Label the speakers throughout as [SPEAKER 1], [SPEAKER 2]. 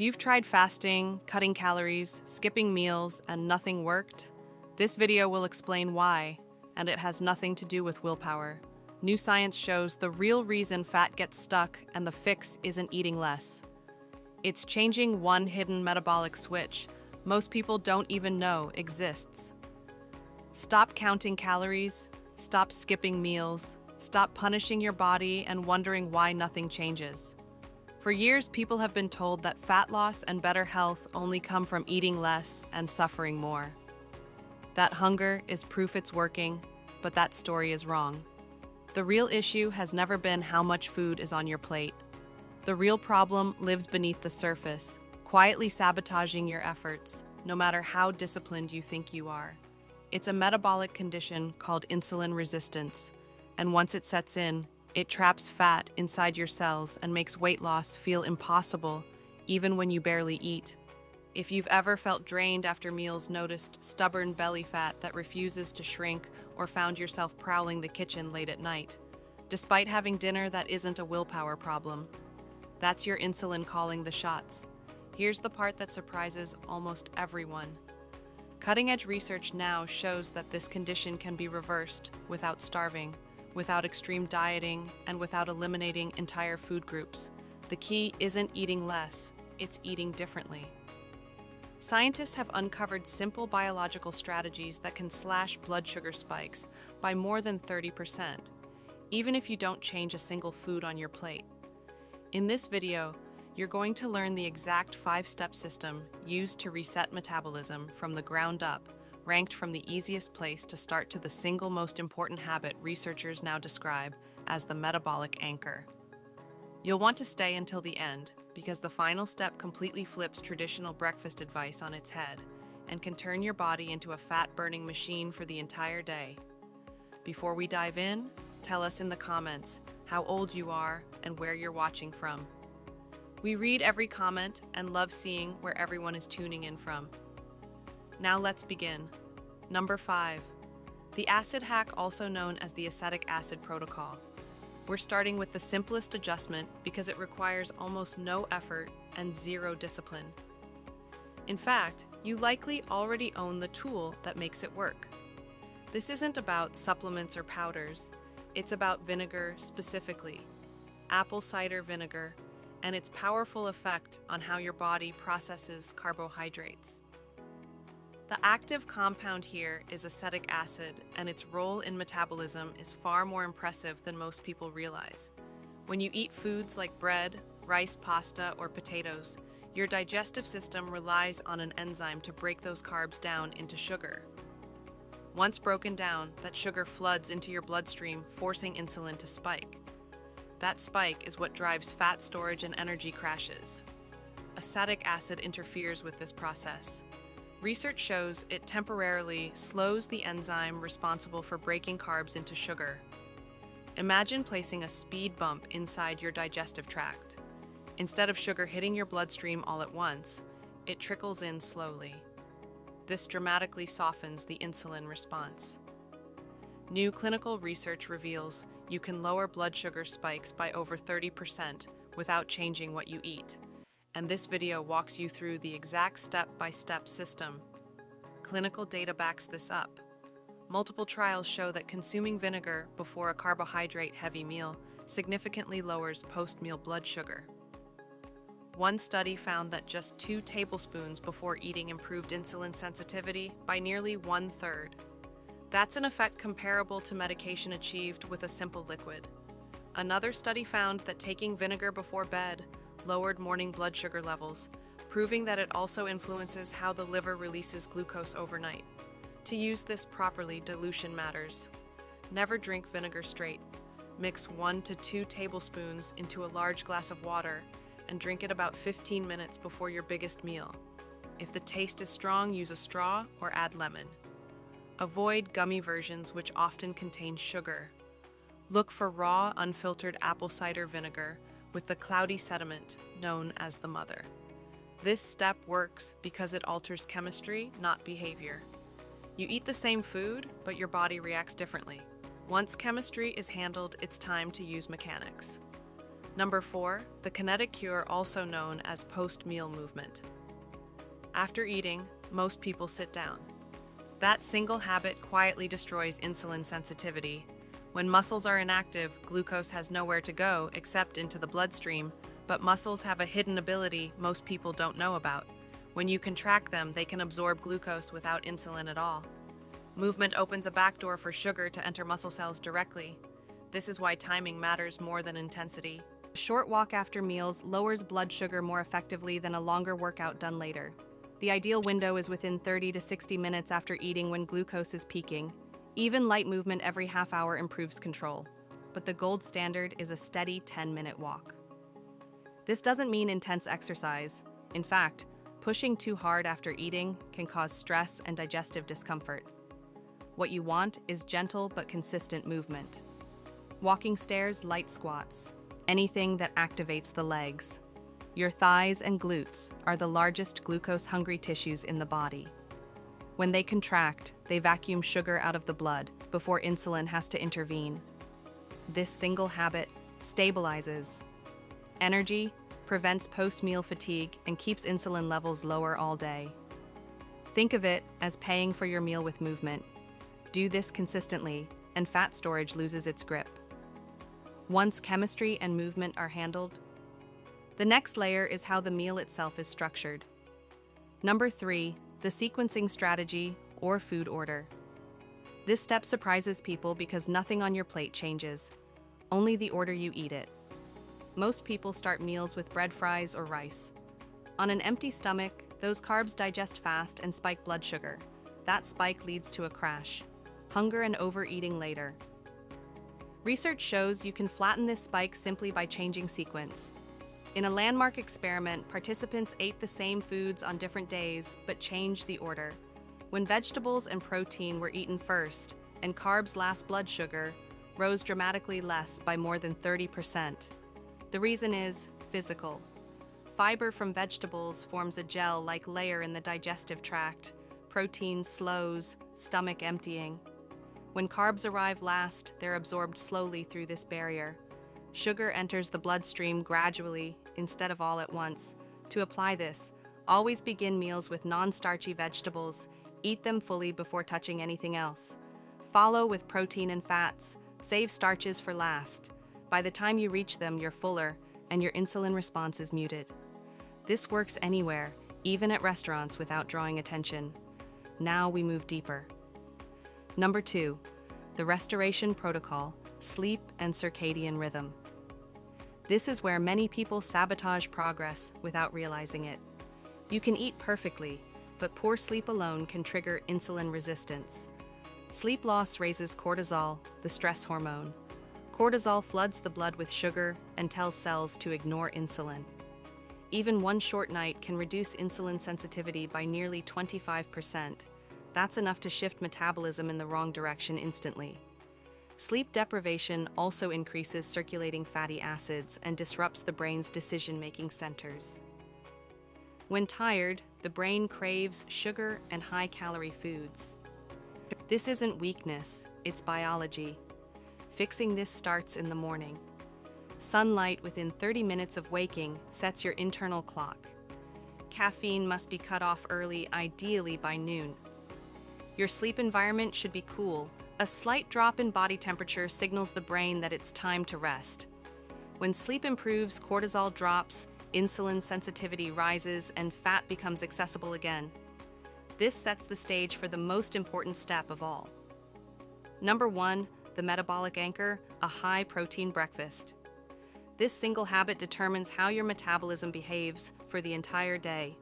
[SPEAKER 1] If you've tried fasting, cutting calories, skipping meals, and nothing worked, this video will explain why, and it has nothing to do with willpower. New science shows the real reason fat gets stuck and the fix isn't eating less. It's changing one hidden metabolic switch most people don't even know exists. Stop counting calories, stop skipping meals, stop punishing your body and wondering why nothing changes. For years, people have been told that fat loss and better health only come from eating less and suffering more. That hunger is proof it's working, but that story is wrong. The real issue has never been how much food is on your plate. The real problem lives beneath the surface, quietly sabotaging your efforts, no matter how disciplined you think you are. It's a metabolic condition called insulin resistance, and once it sets in, it traps fat inside your cells and makes weight loss feel impossible, even when you barely eat. If you've ever felt drained after meals, noticed stubborn belly fat that refuses to shrink, or found yourself prowling the kitchen late at night, despite having dinner that isn't a willpower problem, that's your insulin calling the shots. Here's the part that surprises almost everyone. Cutting-edge research now shows that this condition can be reversed without starving, without extreme dieting, and without eliminating entire food groups. The key isn't eating less, it's eating differently. Scientists have uncovered simple biological strategies that can slash blood sugar spikes by more than 30%, even if you don't change a single food on your plate. In this video, you're going to learn the exact 5-step system used to reset metabolism from the ground up, ranked from the easiest place to start to the single most important habit researchers now describe as the metabolic anchor. You'll want to stay until the end, because the final step completely flips traditional breakfast advice on its head and can turn your body into a fat-burning machine for the entire day. Before we dive in, tell us in the comments how old you are and where you're watching from. We read every comment and love seeing where everyone is tuning in from. Now let's begin. Number 5. The acid hack, also known as the acetic acid protocol. We're starting with the simplest adjustment because it requires almost no effort and zero discipline. In fact, you likely already own the tool that makes it work. This isn't about supplements or powders. It's about vinegar specifically, apple cider vinegar, and its powerful effect on how your body processes carbohydrates. The active compound here is acetic acid, and its role in metabolism is far more impressive than most people realize. When you eat foods like bread, rice, pasta, or potatoes, your digestive system relies on an enzyme to break those carbs down into sugar. Once broken down, that sugar floods into your bloodstream, forcing insulin to spike. That spike is what drives fat storage and energy crashes. Acetic acid interferes with this process. Research shows it temporarily slows the enzyme responsible for breaking carbs into sugar. Imagine placing a speed bump inside your digestive tract. Instead of sugar hitting your bloodstream all at once, it trickles in slowly. This dramatically softens the insulin response. New clinical research reveals you can lower blood sugar spikes by over 30% without changing what you eat. And this video walks you through the exact step-by-step system. Clinical data backs this up. Multiple trials show that consuming vinegar before a carbohydrate-heavy meal significantly lowers post-meal blood sugar. One study found that just 2 tablespoons before eating improved insulin sensitivity by nearly 1/3. That's an effect comparable to medication achieved with a simple liquid. Another study found that taking vinegar before bed lowered morning blood sugar levels, proving that it also influences how the liver releases glucose overnight. To use this properly, dilution matters. Never drink vinegar straight. Mix 1 to 2 tablespoons into a large glass of water and drink it about 15 minutes before your biggest meal. If the taste is strong, use a straw or add lemon. Avoid gummy versions, which often contain sugar. Look for raw, unfiltered apple cider vinegar with the cloudy sediment known as the mother. This step works because it alters chemistry, not behavior. You eat the same food, but your body reacts differently. Once chemistry is handled, it's time to use mechanics. Number 4, the kinetic cure, also known as post-meal movement. After eating, most people sit down. That single habit quietly destroys insulin sensitivity. When muscles are inactive, glucose has nowhere to go except into the bloodstream, but muscles have a hidden ability most people don't know about. When you contract them, they can absorb glucose without insulin at all. Movement opens a backdoor for sugar to enter muscle cells directly. This is why timing matters more than intensity. A short walk after meals lowers blood sugar more effectively than a longer workout done later. The ideal window is within 30 to 60 minutes after eating when glucose is peaking. Even light movement every half hour improves control, but the gold standard is a steady 10-minute walk. This doesn't mean intense exercise. In fact, pushing too hard after eating can cause stress and digestive discomfort. What you want is gentle but consistent movement. Walking stairs, light squats, anything that activates the legs. Your thighs and glutes are the largest glucose-hungry tissues in the body. When they contract, they vacuum sugar out of the blood before insulin has to intervene. This single habit stabilizes energy, prevents post-meal fatigue, and keeps insulin levels lower all day. Think of it as paying for your meal with movement. Do this consistently, and fat storage loses its grip. Once chemistry and movement are handled, the next layer is how the meal itself is structured. Number 3, the sequencing strategy or food order. This step surprises people because nothing on your plate changes, only the order you eat it. Most people start meals with bread, fries, or rice. On an empty stomach, those carbs digest fast and spike blood sugar. That spike leads to a crash, hunger and overeating later. Research shows you can flatten this spike simply by changing sequence. In a landmark experiment, participants ate the same foods on different days, but changed the order. When vegetables and protein were eaten first, and carbs last, blood sugar rose dramatically less by more than 30%. The reason is physical. Fiber from vegetables forms a gel-like layer in the digestive tract. Protein slows stomach emptying. When carbs arrive last, they're absorbed slowly through this barrier. Sugar enters the bloodstream gradually, instead of all at once. To apply this, always begin meals with non-starchy vegetables. Eat them fully before touching anything else. Follow with protein and fats. Save starches for last. By the time you reach them, you're fuller, and your insulin response is muted. This works anywhere, even at restaurants, without drawing attention. Now we move deeper. Number 2, the restoration protocol, sleep and circadian rhythm. This is where many people sabotage progress without realizing it. You can eat perfectly, but poor sleep alone can trigger insulin resistance. Sleep loss raises cortisol, the stress hormone. Cortisol floods the blood with sugar and tells cells to ignore insulin. Even one short night can reduce insulin sensitivity by nearly 25%. That's enough to shift metabolism in the wrong direction instantly. Sleep deprivation also increases circulating fatty acids and disrupts the brain's decision-making centers. When tired, the brain craves sugar and high-calorie foods. This isn't weakness, it's biology. Fixing this starts in the morning. Sunlight within 30 minutes of waking sets your internal clock. Caffeine must be cut off early, ideally by noon. Your sleep environment should be cool. A slight drop in body temperature signals the brain that it's time to rest. When sleep improves, cortisol drops, insulin sensitivity rises, and fat becomes accessible again. This sets the stage for the most important step of all. Number 1, the metabolic anchor, a high-protein breakfast. This single habit determines how your metabolism behaves for the entire day.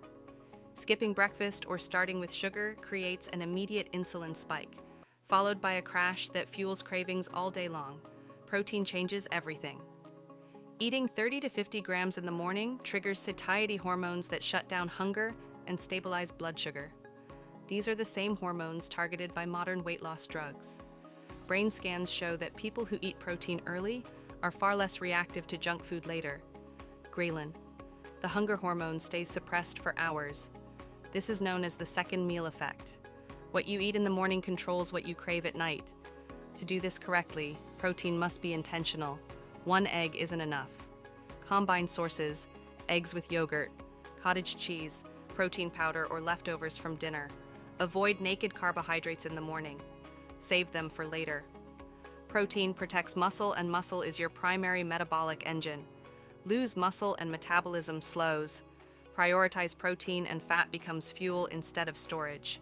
[SPEAKER 1] Skipping breakfast or starting with sugar creates an immediate insulin spike, followed by a crash that fuels cravings all day long. Protein changes everything. Eating 30 to 50 grams in the morning triggers satiety hormones that shut down hunger and stabilize blood sugar. These are the same hormones targeted by modern weight loss drugs. Brain scans show that people who eat protein early are far less reactive to junk food later. Ghrelin, the hunger hormone, stays suppressed for hours. This is known as the second meal effect. What you eat in the morning controls what you crave at night. To do this correctly, protein must be intentional. One egg isn't enough. Combine sources: eggs with yogurt, cottage cheese, protein powder, or leftovers from dinner. Avoid naked carbohydrates in the morning. Save them for later. Protein protects muscle, and muscle is your primary metabolic engine. Lose muscle and metabolism slows. Prioritize protein and fat becomes fuel instead of storage.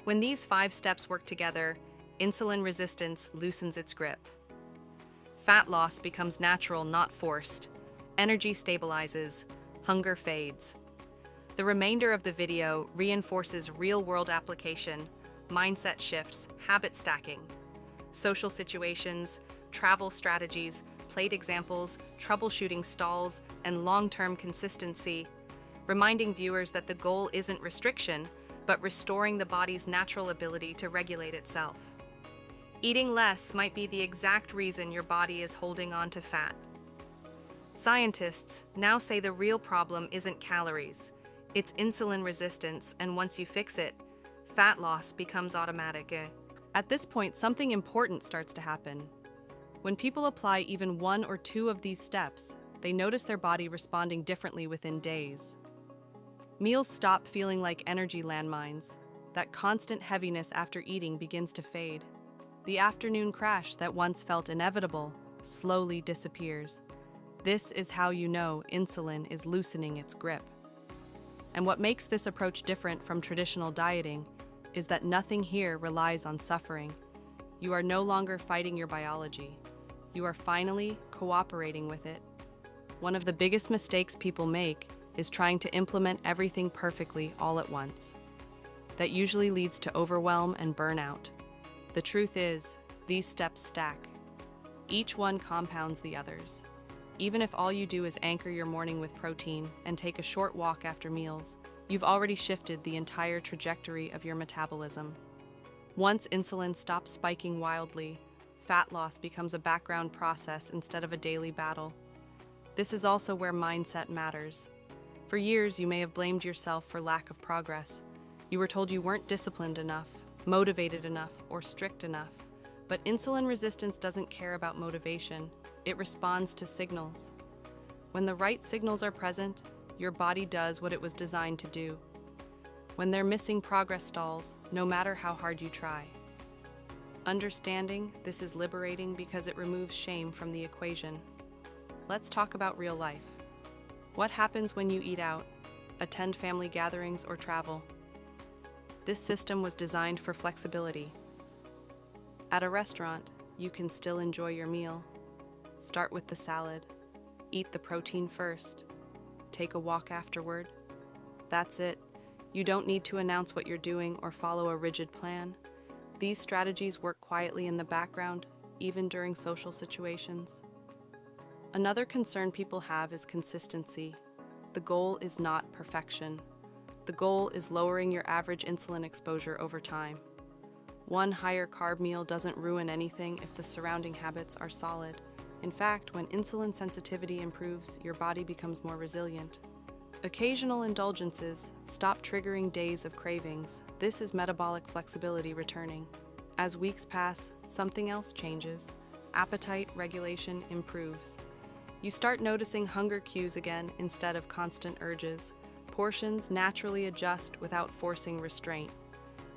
[SPEAKER 1] When these 5 steps work together, insulin resistance loosens its grip. Fat loss becomes natural, not forced. Energy stabilizes. Hunger fades. The remainder of the video reinforces real-world application, mindset shifts, habit stacking, social situations, travel strategies, plate examples, troubleshooting stalls, and long-term consistency, reminding viewers that the goal isn't restriction, but restoring the body's natural ability to regulate itself. Eating less might be the exact reason your body is holding on to fat. Scientists now say the real problem isn't calories, it's insulin resistance, and once you fix it, fat loss becomes automatic. At this point, something important starts to happen. When people apply even 1 or 2 of these steps, they notice their body responding differently within days. Meals stop feeling like energy landmines. That constant heaviness after eating begins to fade. The afternoon crash that once felt inevitable slowly disappears. This is how you know insulin is loosening its grip. And what makes this approach different from traditional dieting is that nothing here relies on suffering. You are no longer fighting your biology. You are finally cooperating with it. One of the biggest mistakes people make is trying to implement everything perfectly all at once. That usually leads to overwhelm and burnout. The truth is, these steps stack. Each one compounds the others. Even if all you do is anchor your morning with protein and take a short walk after meals, you've already shifted the entire trajectory of your metabolism. Once insulin stops spiking wildly, fat loss becomes a background process instead of a daily battle. This is also where mindset matters. For years, you may have blamed yourself for lack of progress. You were told you weren't disciplined enough, motivated enough, or strict enough. But insulin resistance doesn't care about motivation. It responds to signals. When the right signals are present, your body does what it was designed to do. When they're missing, progress stalls, no matter how hard you try. Understanding this is liberating because it removes shame from the equation. Let's talk about real life. What happens when you eat out, attend family gatherings, or travel? This system was designed for flexibility. At a restaurant, you can still enjoy your meal. Start with the salad. Eat the protein first. Take a walk afterward. That's it. You don't need to announce what you're doing or follow a rigid plan. These strategies work quietly in the background, even during social situations. Another concern people have is consistency. The goal is not perfection. The goal is lowering your average insulin exposure over time. One higher carb meal doesn't ruin anything if the surrounding habits are solid. In fact, when insulin sensitivity improves, your body becomes more resilient. Occasional indulgences stop triggering days of cravings. This is metabolic flexibility returning. As weeks pass, something else changes. Appetite regulation improves. You start noticing hunger cues again instead of constant urges. Portions naturally adjust without forcing restraint.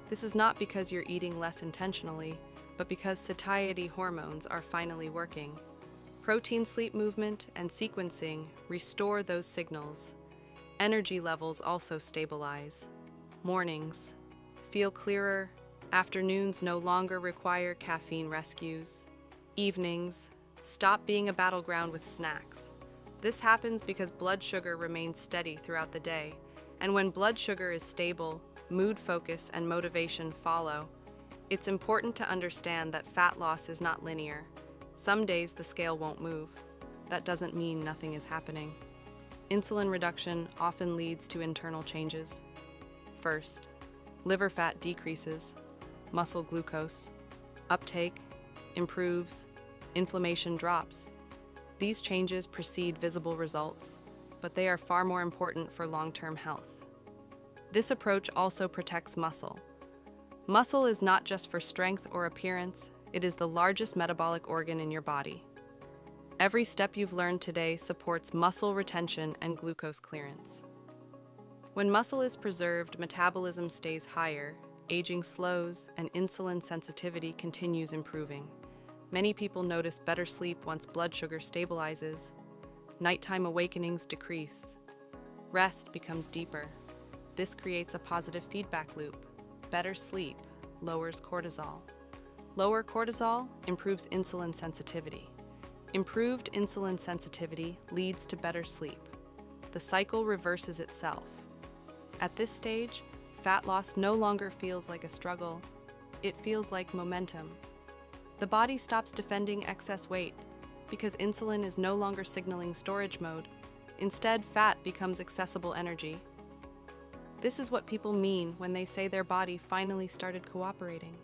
[SPEAKER 1] This is not because you're eating less intentionally, but because satiety hormones are finally working. Protein, sleep, movement, and sequencing restore those signals. Energy levels also stabilize. Mornings feel clearer. Afternoons no longer require caffeine rescues. Evenings stop being a battleground with snacks. This happens because blood sugar remains steady throughout the day, and when blood sugar is stable, mood, focus, and motivation follow. It's important to understand that fat loss is not linear. Some days the scale won't move. That doesn't mean nothing is happening. Insulin reduction often leads to internal changes. First, liver fat decreases, muscle glucose uptake improves, inflammation drops. These changes precede visible results, but they are far more important for long-term health. This approach also protects muscle. Muscle is not just for strength or appearance, it is the largest metabolic organ in your body. Every step you've learned today supports muscle retention and glucose clearance. When muscle is preserved, metabolism stays higher, aging slows, and insulin sensitivity continues improving. Many people notice better sleep once blood sugar stabilizes. Nighttime awakenings decrease. Rest becomes deeper. This creates a positive feedback loop. Better sleep lowers cortisol. Lower cortisol improves insulin sensitivity. Improved insulin sensitivity leads to better sleep. The cycle reverses itself. At this stage, fat loss no longer feels like a struggle. It feels like momentum. The body stops defending excess weight because insulin is no longer signaling storage mode. Instead, fat becomes accessible energy. This is what people mean when they say their body finally started cooperating.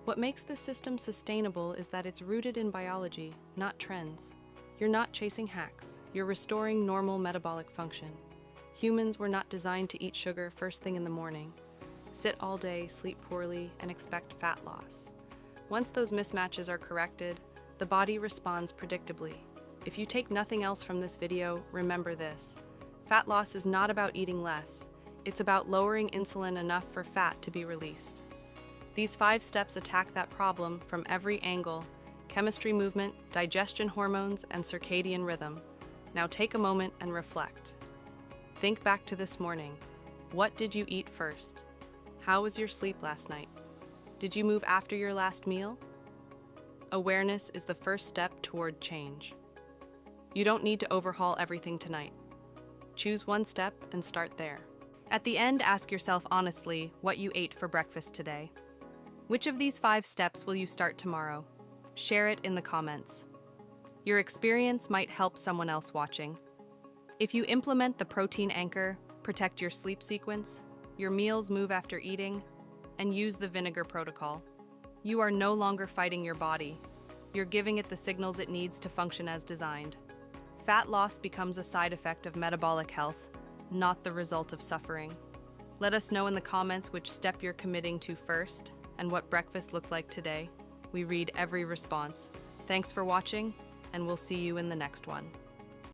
[SPEAKER 1] What makes this system sustainable is that it's rooted in biology, not trends. You're not chasing hacks. You're restoring normal metabolic function. Humans were not designed to eat sugar first thing in the morning, sit all day, sleep poorly, and expect fat loss. Once those mismatches are corrected, the body responds predictably. If you take nothing else from this video, remember this. Fat loss is not about eating less. It's about lowering insulin enough for fat to be released. These 5 steps attack that problem from every angle: chemistry, movement, digestion, hormones, and circadian rhythm. Now take a moment and reflect. Think back to this morning. What did you eat first? How was your sleep last night? Did you move after your last meal? Awareness is the first step toward change. You don't need to overhaul everything tonight. Choose one step and start there. At the end, ask yourself honestly what you ate for breakfast today. Which of these 5 steps will you start tomorrow? Share it in the comments. Your experience might help someone else watching. If you implement the protein anchor, protect your sleep sequence, your meals move after eating, and use the vinegar protocol, you are no longer fighting your body. You're giving it the signals it needs to function as designed. Fat loss becomes a side effect of metabolic health, not the result of suffering. Let us know in the comments which step you're committing to first and what breakfast looked like today. We read every response. Thanks for watching, and we'll see you in the next one.